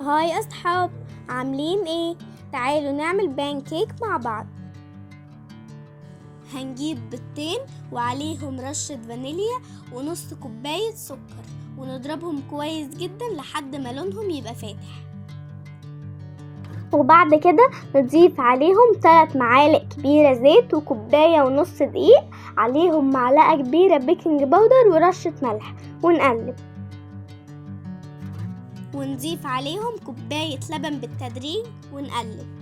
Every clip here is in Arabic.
هاي أصحاب، عاملين ايه؟ تعالوا نعمل بانكيك مع بعض. هنجيب بيضتين وعليهم رشة فانيليا ونص كوباية سكر ونضربهم كويس جدا لحد ما لونهم يبقى فاتح، وبعد كده نضيف عليهم 3 معالق كبيرة زيت وكوباية ونص دقيق، عليهم معلقة كبيرة بيكنج باودر ورشة ملح، ونقلب ونضيف عليهم كوباية لبن بالتدريج ونقلب.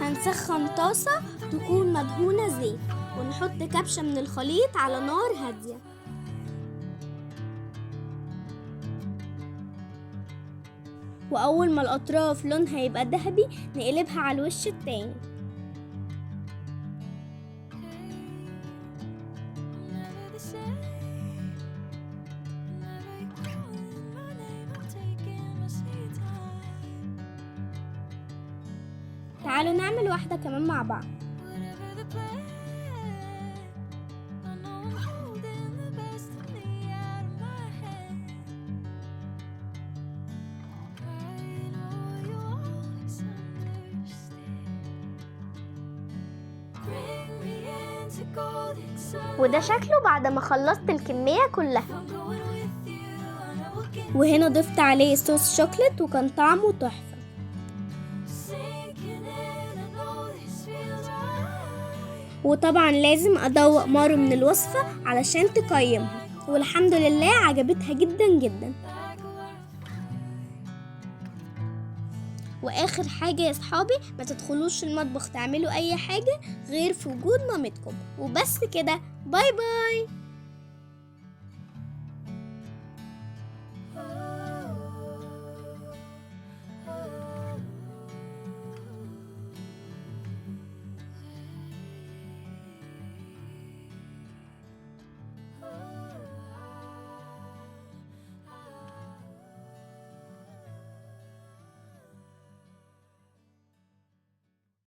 هنسخن طاسة تكون مدهونة زيت ونحط كبشة من الخليط على نار هادية، وأول ما الأطراف لونها يبقى ذهبي نقلبها على الوش التاني. تعالوا نعمل واحدة كمان مع بعض. وده شكله بعد ما خلصت الكمية كلها. وهنا ضفت عليه صوص شوكليت وكان طعمه تحفة. وطبعا لازم ادوق مارو من الوصفة علشان تقيمها، والحمد لله عجبتها جدا جدا. واخر حاجة يا صحابي، ما تدخلوش المطبخ تعملوا اي حاجة غير في وجود مامتكم، وبس كده. باي باي.